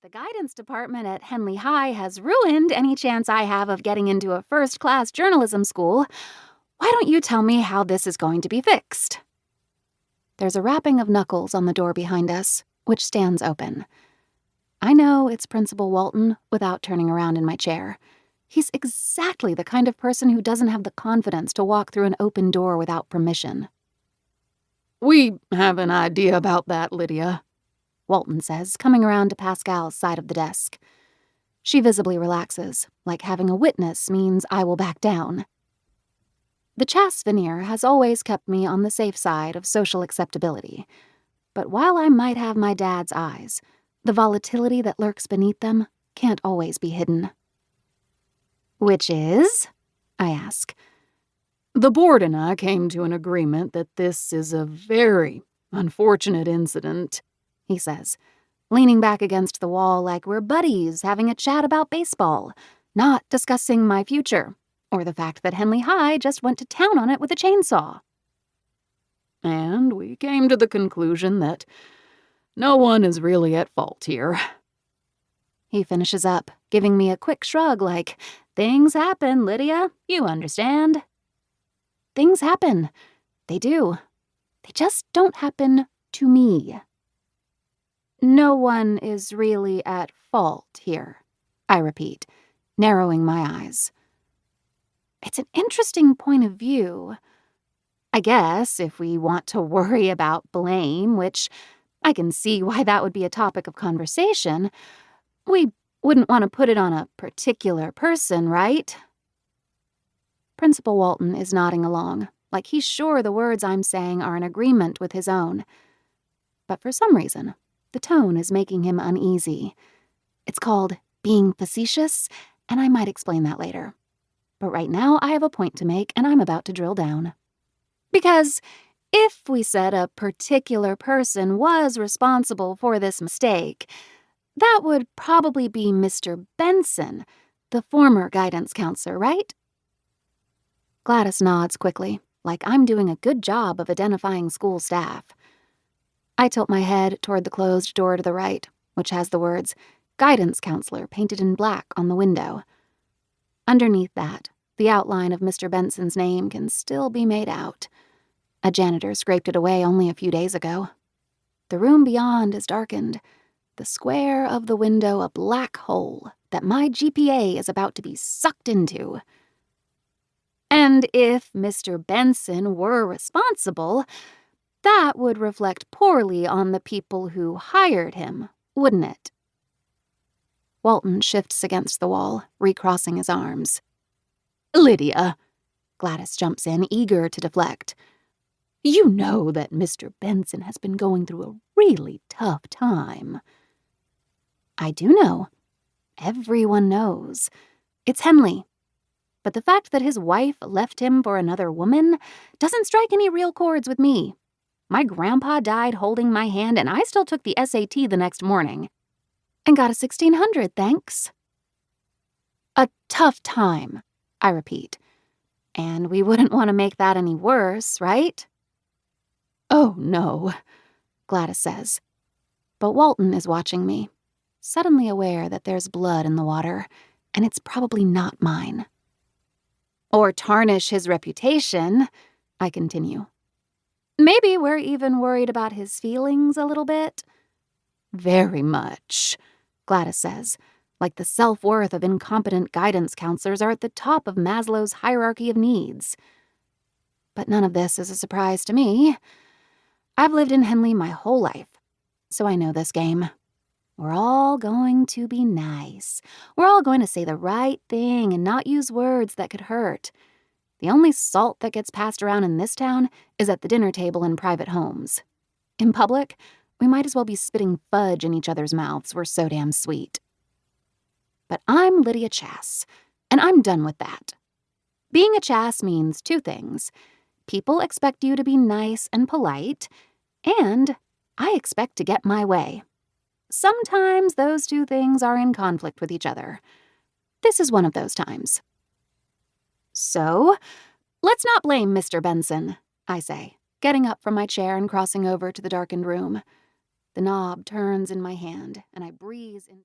the guidance department at Henley High has ruined any chance I have of getting into a first-class journalism school, why don't you tell me how this is going to be fixed? There's a rapping of knuckles on the door behind us, which stands open. I know it's Principal Walton without turning around in my chair. He's exactly the kind of person who doesn't have the confidence to walk through an open door without permission. "We have an idea about that, Lydia," Walton says, coming around to Pascal's side of the desk. She visibly relaxes, like having a witness means I will back down. The Chass veneer has always kept me on the safe side of social acceptability. But while I might have my dad's eyes, the volatility that lurks beneath them can't always be hidden. Which is? I ask. "The board and I came to an agreement that this is a very unfortunate incident," he says, leaning back against the wall like we're buddies having a chat about baseball, not discussing my future, or the fact that Henley High just went to town on it with a chainsaw. "And we came to the conclusion that no one is really at fault here." He finishes up, giving me a quick shrug like, "Things happen, Lydia, you understand?" Things happen. They do. They just don't happen to me. No one is really at fault here, I repeat, narrowing my eyes. It's an interesting point of view. I guess if we want to worry about blame, which I can see why that would be a topic of conversation, we wouldn't want to put it on a particular person, right? Principal Walton is nodding along, like he's sure the words I'm saying are in agreement with his own. But for some reason, the tone is making him uneasy. It's called being facetious, and I might explain that later. But right now I have a point to make, and I'm about to drill down. Because if we said a particular person was responsible for this mistake, that would probably be Mr. Benson, the former guidance counselor, right? Gladys nods quickly, like I'm doing a good job of identifying school staff. I tilt my head toward the closed door to the right, which has the words, Guidance Counselor painted in black on the window. Underneath that, the outline of Mr. Benson's name can still be made out. A janitor scraped it away only a few days ago. The room beyond is darkened, the square of the window a black hole that my GPA is about to be sucked into. And if Mr. Benson were responsible, that would reflect poorly on the people who hired him, wouldn't it? Walton shifts against the wall, recrossing his arms. "Lydia," Gladys jumps in, eager to deflect. "You know that Mr. Benson has been going through a really tough time." I do know. Everyone knows. It's Henley. But the fact that his wife left him for another woman doesn't strike any real chords with me. My grandpa died holding my hand, and I still took the SAT the next morning. And got a 1600, thanks. A tough time, I repeat. And we wouldn't want to make that any worse, right? "Oh, no," Gladys says. But Walton is watching me, suddenly aware that there's blood in the water, and it's probably not mine. Or tarnish his reputation, I continue. Maybe we're even worried about his feelings a little bit. "Very much," Gladys says, like the self-worth of incompetent guidance counselors are at the top of Maslow's hierarchy of needs. But none of this is a surprise to me. I've lived in Henley my whole life, so I know this game. We're all going to be nice. We're all going to say the right thing and not use words that could hurt. The only salt that gets passed around in this town is at the dinner table in private homes. In public, we might as well be spitting fudge in each other's mouths. We're so damn sweet. But I'm Lydia Chass, and I'm done with that. Being a Chass means two things. People expect you to be nice and polite, and I expect to get my way. Sometimes those two things are in conflict with each other. This is one of those times. So, let's not blame Mr. Benson, I say, getting up from my chair and crossing over to the darkened room. The knob turns in my hand, and I breeze into